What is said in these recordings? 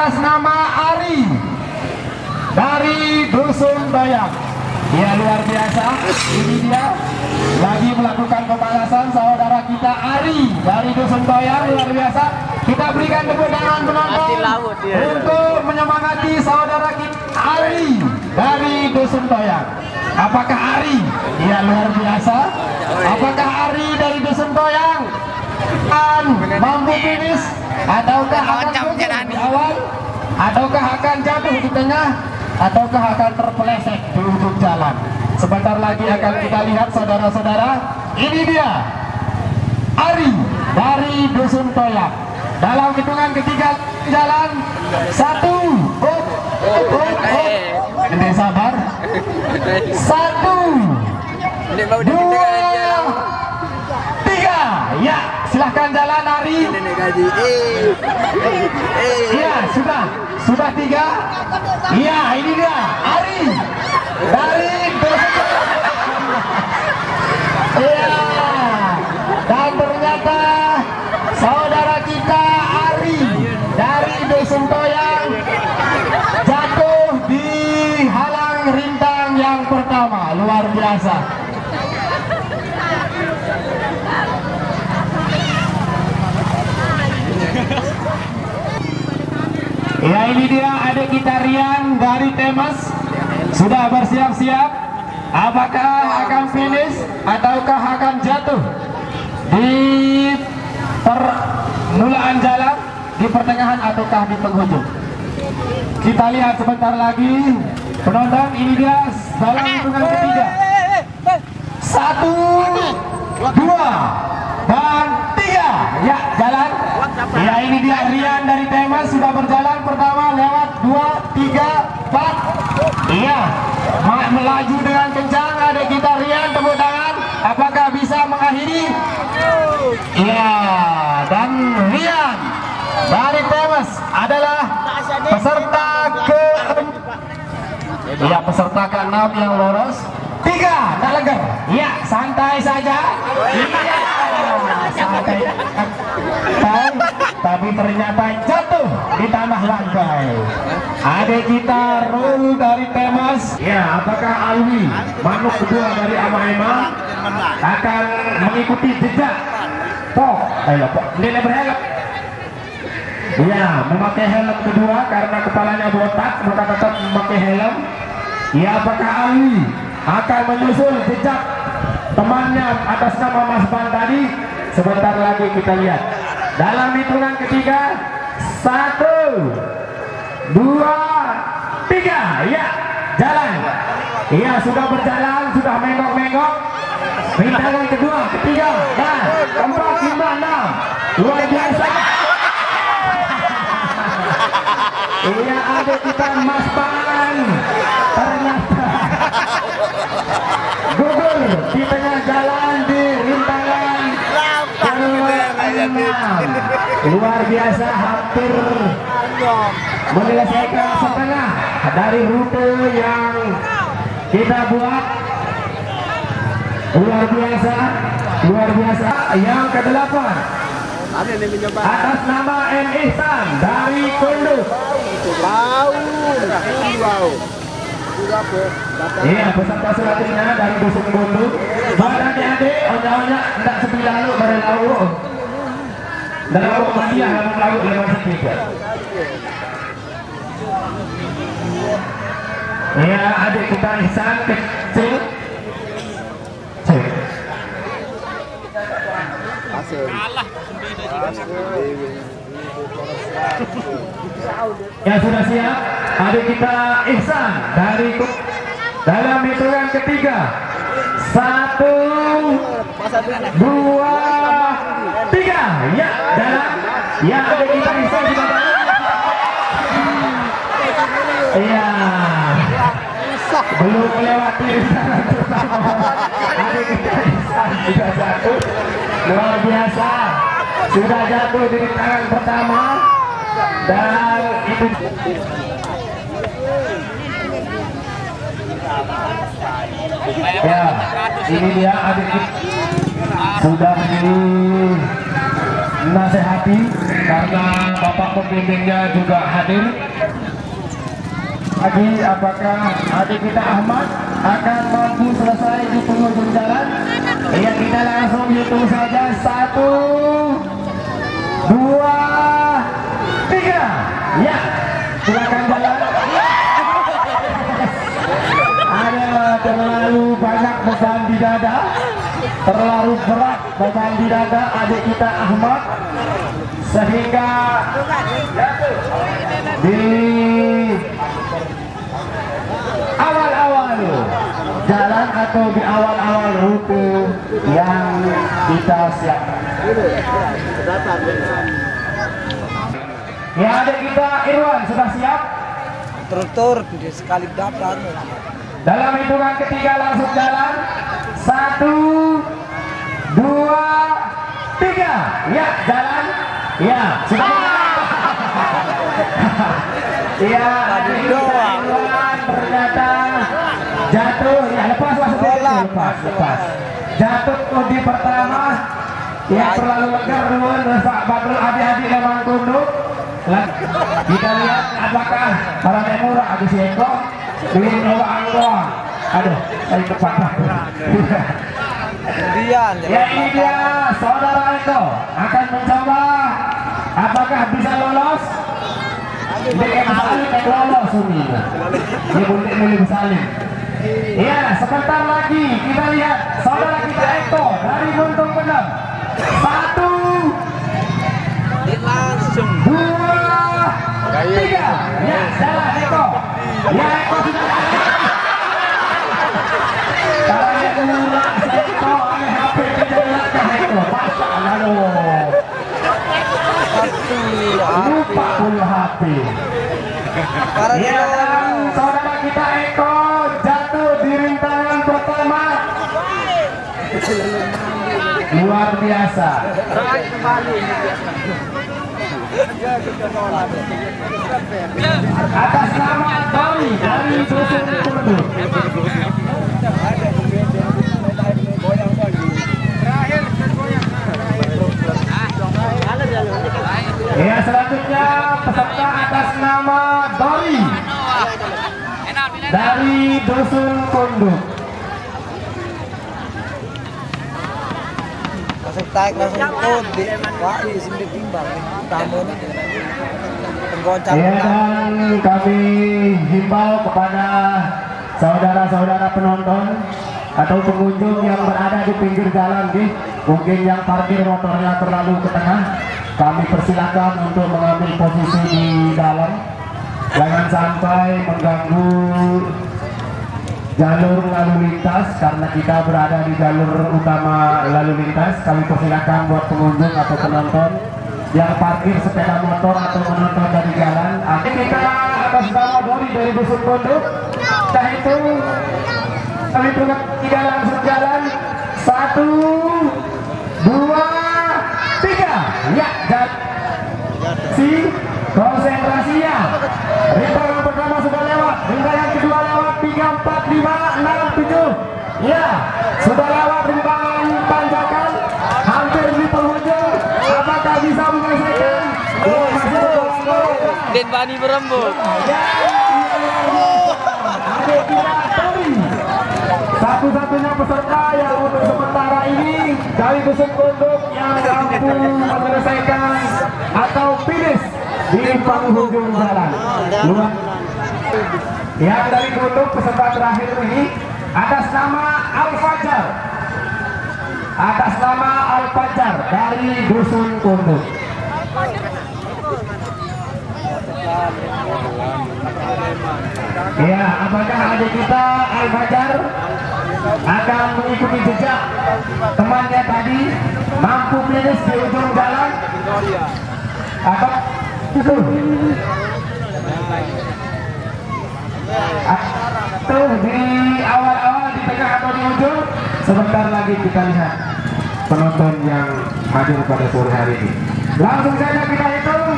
atas nama Ari dari Dusun Bayang. Ya, luar biasa. Ini dia lagi melakukan pemanasan saudara kita Ari dari Dusun Bayang. Luar biasa. Kita berikan tepuk tangan penonton untuk menyemangati saudara kita Ari dari Dusun Bayang. Apakah Ari? Ya, luar biasa. Apakah Ari dari Dusun Bayang mampu finish, ataukah akan jatuh di awal, ataukah akan jatuh di tengah, ataukah akan terpeleset di ujung jalan? Sebentar lagi akan kita lihat saudara-saudara. Ini dia Ari dari Dusun Bayang. Dalam hitungan ketiga jalan, 1, ini sabar, 1, 2, 3, ya, silahkan jalan Ari. Ya, sudah 3. Ya, ini dia Ari dari ya, dan ternyata saudara kita Ari dari Dusun Bayang jatuh di halang rintang yang pertama. Luar biasa. Ya, ini dia adik kita Rian dari Temas, sudah bersiap-siap. Apakah akan finish ataukah akan jatuh di permulaan jalan, di pertengahan ataukah di penghujung? Kita lihat sebentar lagi penonton. Ini dia dalam hitungan ketiga, 1, 2, dan 3. Ya, jalan. Ya, ini dia Rian dari Temas sudah berjalan pertama lewat 2, 3, 4. Iya, melaju dengan kencang adik kita Rian. Tepuk tangan. Apakah bisa mengakhiri? Iya, dan Rian dari Temas adalah peserta ke-6 yang lolos. 3, tak legar. Ya, santai saja. Iya, santai. Tapi ternyata jatuh di tanah langkai. Adik kita Rul dari Temas. Ya, apakah Alwi, makhluk kedua dari Ama-Ema, akan mengikuti jejak Pok? Dia berhelm. Ya, memakai helm kedua karena kepalanya botak, maka tetap memakai helm. Ya, apakah Alwi akan menyusul jejak temannya atas nama Mas Ban tadi? Sebentar lagi kita lihat. Dalam hitungan ketiga, 1, 2, 3. Ya, jalan. Iya, sudah berjalan, sudah menggok-menggok. Rintangan kedua, ketiga, dan 4, 5, 6. Luar biasa. Iya, adik kita Mas Ban ternyata gugur di tengah jalan di rintangan ke-6. Luar biasa, hampir menyelesaikan setengah dari rute yang kita buat. Luar biasa, luar biasa. Yang ke-8 atas nama M. Ihsan dari Kundus. Iya, peserta selanjutnya dari Dusun Bundu. Buat adik-adik, onya-onya tidak sepi lalu bareng lalu. Dan lalu manusia yang lalu lewat sedikit. Iya, adik kita Ihsan kecil. Ya, sudah siap adik kita Ihsan dari dalam hitungan ketiga, 1, 2, 3. Ya, jalan. Ya, adik kita Ihsan sudah jalan. Iya, belum melewati Ihsan pertama. Adik kita Ihsan sudah jatuh. Luar biasa, sudah jatuh di tangan pertama. Dan itu ya, ini dia adik sudah nasihati karena bapak pembimbingnya juga hadir. Lagi apakah adik kita Ahmad akan mampu selesai di penghujung jalan? Ya, kita langsung hitung saja. 1, 2, 3. Ya, silakan jalan. Ada terlalu banyak beban di dada, terlalu berat beban di dada adik kita Ahmad, sehingga di awal-awal jalan atau di awal-awal rute yang kita siapkan. Ya, adik kita Irwan sudah siap? Tur sekali dapat. Dalam hitungan ketiga langsung jalan. 1, 2, 3. Ya, jalan. Ya, sudah. Ya, Irwan ternyata jatuh. Ya, lepas lepas. Jatuh di pertama. Ya, terlalu legar dulu. Pak Badrul adik-adik memang tunduk. Kita lihat apakah para demura habis Eko dengan bawa angkor. Aduh, saya kepatah. Ya, ini dia saudara Eko akan mencoba apakah bisa lolos. DM Salim yang lolos ini. Dia boleh milih Salim. Ya, sebentar lagi kita lihat saudara kita Eko dari Gunung Pendam. 1, Langsung 2, 3. Ya, jalan Eko. Ya, Eko sudah. Kalau Eko oleh HP kejelaskan Eko. Masya Allah. Lupa full HP. Ya, dan saudara kita Eko jatuh di rintangan pertama. Luar biasa. Atas nama Dori dari Dusun Kunduk. Ya, selanjutnya peserta atas nama Dori dari Dusun Kunduk. langsung tarik langsung ikut di wah di sini timbang tamu penggoncang. Ya, dan kami himbau kepada saudara-saudara penonton atau pengunjung yang berada di pinggir jalan, mungkin yang parkir motornya terlalu ke tengah, kami persilakan untuk mengambil posisi di dalam, jangan sampai mengganggu jalur lalu lintas karena kita berada di jalur utama lalu lintas. Kami persilakan buat pengunjung atau penonton yang parkir sepeda motor atau menonton dari jalan. Kita atas nama Dori dari Dusun Kunduk. Setelah itu kami tunggu tiga langsung jalan. 1, 2, 3. Ya, dan si konsentrasinya. Rintangan pertama sudah lewat, rintangan kedua lewat, 3, 4, 5, 6, 7. Ya, sudah lewat rintangan tanjakan, hampir di penghujung. Apakah bisa menyelesaikan? Den Bani berembuk. Satu-satunya peserta yang untuk sementara ini dari Dusun Kunduk yang mampu menyelesaikan atau finish di penghujung jalan. Yang dari Kunduk peserta terakhir ini atas nama Al-Fajar. Atas nama Al-Fajar dari Dusun Kunduk. Ya, apakah adik kita Al-Fajar akan mengikuti jejak temannya tadi, mampu finish di ujung jalan? Apa itu? Tuh di awal-awal, di tengah atau di ujung? Sebentar lagi kita lihat penonton yang hadir pada sore hari ini. Langsung saja kita hitung.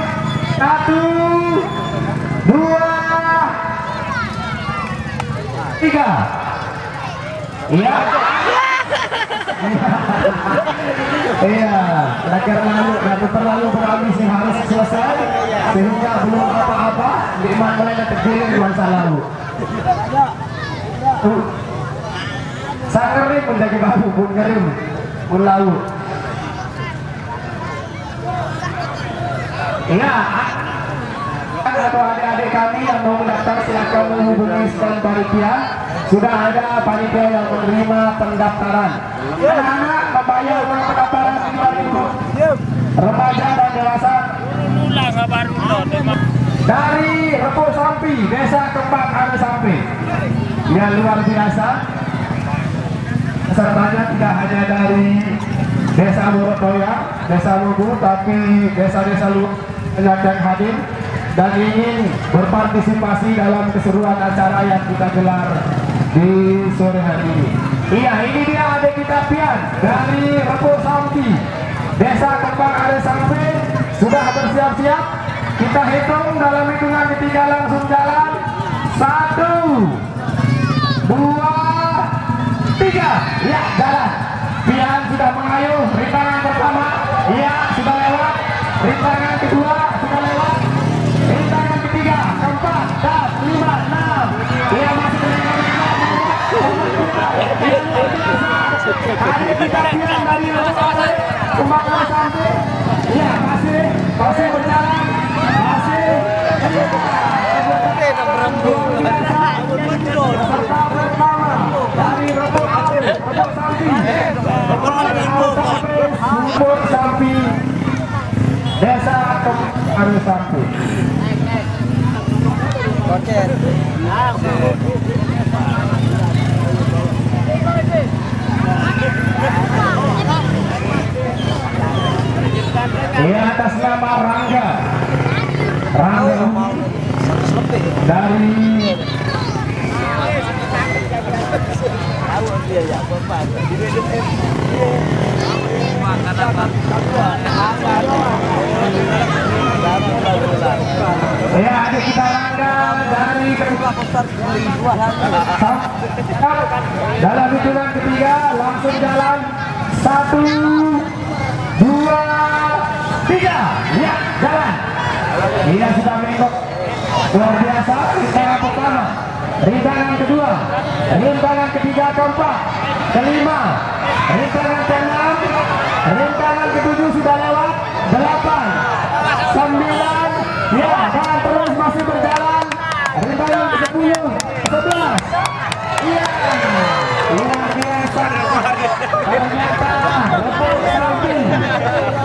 1, 2, 3. Iya. Iya, terlalu berambisi harus selesai sehingga belum apa-apa Iman mulai tergiring di masa lalu. Sangerim menjadi babu pun ngerim pun lalu. Iya, atau adik-adik kami yang mau mendaftar silakan menghubungi stand panitia. Sudah ada panitia yang menerima pendaftaran. Anak-anak membayar uang pendaftaran 5.000. Remaja dan dewasa dari Repo Sampi, Desa Kembang Are Sampi. Ya, luar biasa. Pesertanya tidak hanya dari Desa Morotoya, Desa Lugu, tapi desa-desa luar yang hadir dan ingin berpartisipasi dalam keseruan acara yang kita gelar di sore hari ini. Iya, ini dia adik kita Pian dari Repo Sampi, Desa Kembang Are Sampi, sudah bersiap-siap. Kita hitung dalam hitungan ketiga langsung jalan. 1, 2, 3. Ya, jalan. Pian sudah mengayuh. Rintangan pertama, iya sudah lewat. Rintangan kedua sudah lewat. Rintangan ketiga, keempat, dan 5, 6. Iya masih ada kita Pian dari Kembang Are Sampi. Iya masih berjalan. Dari Repo Sampi, Desa Kembang Are Sampi. Di atas nama Rangga dari ya, adik kita Rangga dari dalam hitungan ketiga langsung jalan. 1, 2, 3. Ya, jalan. Dia sudah menengok luar biasa. Rintangan pertama, rintangan kedua, rintangan ketiga, keempat, kelima, rintangan keenam, rintangan ketujuh sudah lewat. 8, 9, ya, dan terus masih berjalan. Rintangan ke-10, 11. Iya, luar biasa. Ternyata Repo Sampi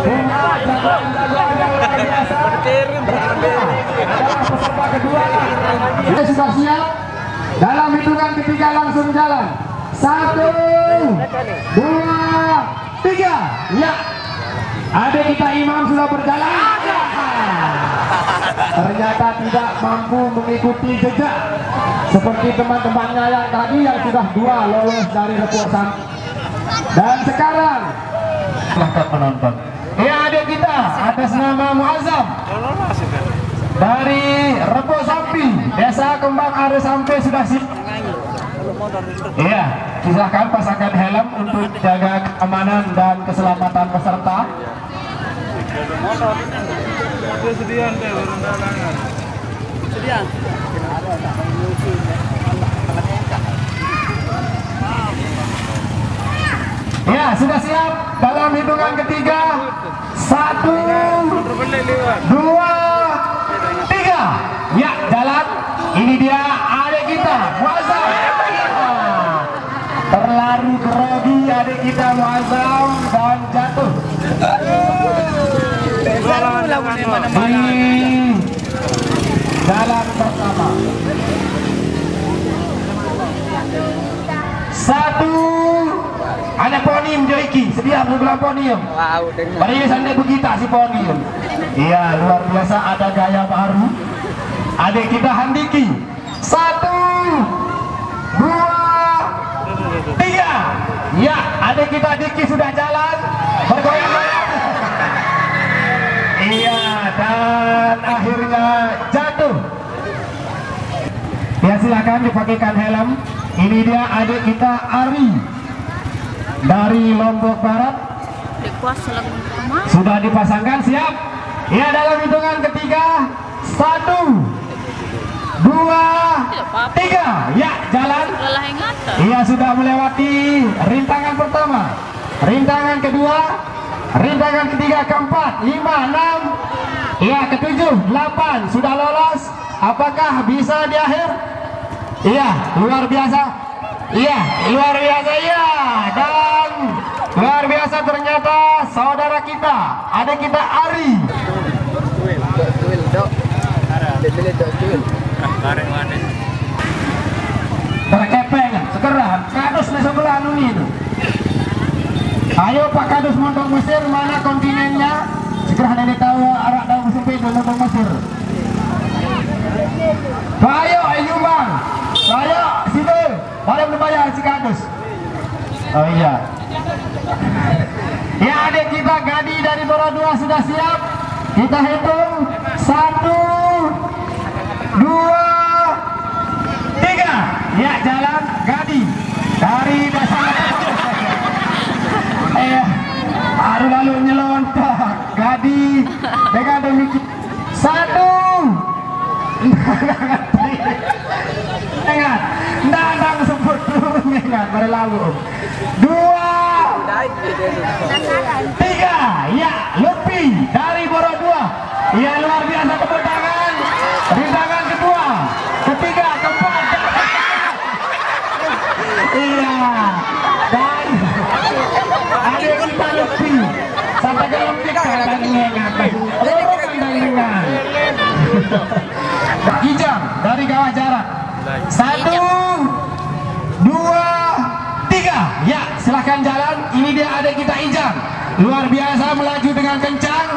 punya jagoan-jagoan yang luar biasa. Adalah peserta kedua. Kita sudah siap. Dalam hitungan ketiga langsung jalan. 1, 2, 3. Ya, adik kita Imam sudah berjalan. Ternyata tidak mampu mengikuti jejak seperti teman-temannya yang tadi yang sudah 2 lolos dari Repo Sampi. Dan sekarang silahkan penonton. Ya, adik kita atas nama Muazzam dari Repo Sampi, Desa Kembang Are Sampi sudah siap. Iya, silahkan pasangkan helm untuk jaga keamanan dan keselamatan peserta. Ya, sudah siap dalam hitungan ketiga. 1, 2, 3. Ya, jalan. Ini dia adik kita Muazzam. Terlalu grogi adik kita Muazzam dan jatuh di jalan pertama. 1. Ada ponium Joiki, sedia program ponium. Barisan dia begitu si ponium. Iya, luar biasa, ada gaya baru. Adik kita Handiki. 1, 2, 3. Ya, adik kita Diki sudah jalan. Bergoyang-goyang. Iya, dan akhirnya jatuh. Ya, silakan dipakaikan helm. Ini dia adik kita Ari dari Lombok Barat sudah dipasangkan, siap. Ya, dalam hitungan ketiga, 1, 2, 3, ya jalan. Ia sudah melewati rintangan pertama, rintangan kedua, rintangan ketiga, keempat, 5, 6, ya ketujuh, 8 sudah lolos. Apakah bisa di akhir? Iya, luar biasa. Iya, luar biasa, iya. Dan luar biasa ternyata saudara kita, adik kita Ari. Terkepeng, sekarang kadus di sebelah ini. Ayo Pak Kadus Montong Mesir, mana kontinennya? Sekarang ada tahu arah tahu sampai Montong Mesir. Ayo Bang, ayo situ, boleh berbayar si Kadus. Oh iya. Ya, adik kita Gadi dari Borodua sudah siap. Kita hitung 1, 2, 3. Ya, jalan Gadi dari dasar. Baru lalu nyelontok Gadi dengan demikian 1. Ingat, dadang sebut turun, ingat berlalu 2, 3, ya lebih dari Borodua. Ya, luar biasa, tepuk tangan. Rintangan kedua, ketiga, keempat. Iya, dan ada kita lebih sampai ke lebih kadang ingat dengan Ijam dari gawah jarak 1, 2, 3. Ya, silahkan jalan. Ini dia adik kita Ijam, luar biasa melaju dengan kencang.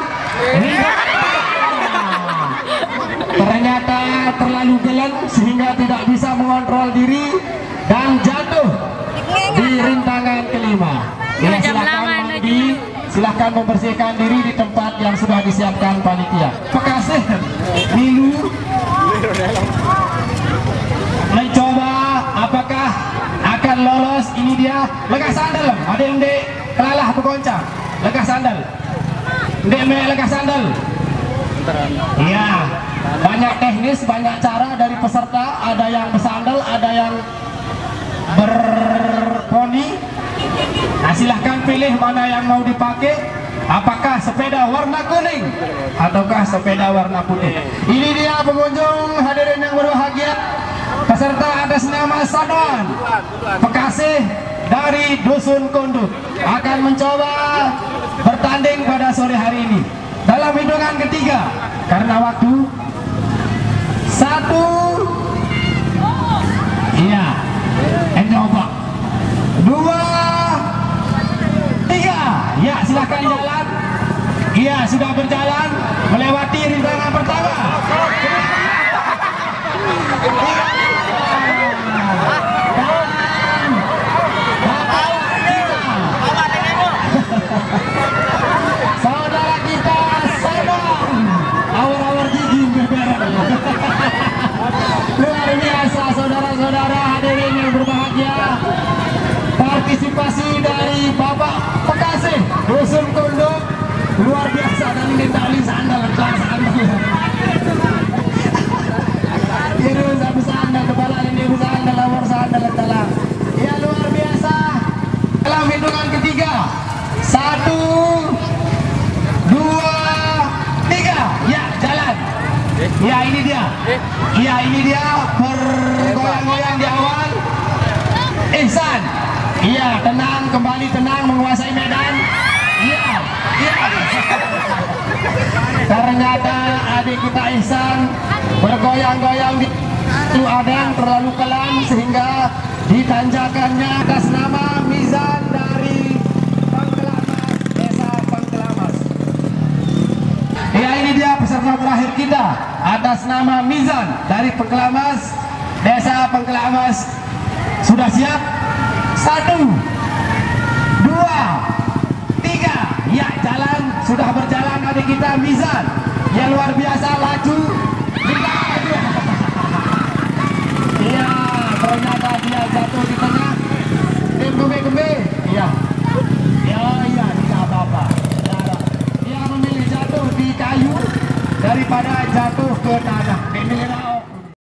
Ternyata terlalu geleng sehingga tidak bisa mengontrol diri dan jatuh di rintangan kelima. Ya, silahkan mandi, silahkan membersihkan diri di tempat yang sudah disiapkan panitia. Pekasih Nilu mencoba apakah akan lolos. Ini dia legah sandal, ada yang kelalah bergoncang, legah sandal, legah sandal. Iya, banyak teknis, banyak cara dari peserta. Ada yang bersandal, ada yang berponi. Nah, silahkan pilih mana yang mau dipakai. Apakah sepeda warna kuning ataukah sepeda warna putih? Ini dia pengunjung hadirin yang berbahagia, peserta atas nama Sadon Pekasih dari Dusun Kunduk akan mencoba bertanding pada sore hari ini dalam hitungan ketiga karena waktu. 1, iya, coba 2, 3. Ya, silahkan jalan. Iya, sudah berjalan melewati rintangan pertama. Saudara kita Sadon, awar-awar gigi beberapa. Luar biasa, saudara-saudara hadirin yang berbahagia. Partisipasi dari Bapak Pekasih Dusun Kunduk luar biasa. Dan ini tali sandal, ini satu sandal, kepala ini sandal, awar sandal, telah. Ya, luar biasa. Dalam hitungan ketiga, 1, 2, 3. Ya, jalan. Ya, ini dia. Ya, ini dia bergoyang-goyang di awal. Ihsan. Iya, tenang, kembali tenang, menguasai medan. Iya, iya. Ternyata adik kita Ihsan bergoyang-goyang di adang terlalu pelan sehingga ditanjakannya atas nama Mizan dari Pengkelamas, Desa Pengkelamas. Ya, ini dia peserta terakhir kita atas nama Mizan dari Pengkelamas, Desa Pengkelamas. Sudah siap? 1, 2, 3. Ya, jalan, sudah berjalan adik kita Mizan yang luar biasa, laju. Iya, ternyata dia jatuh di tengah. Gembe. Iya, kayu daripada jatuh ke tanah. Ini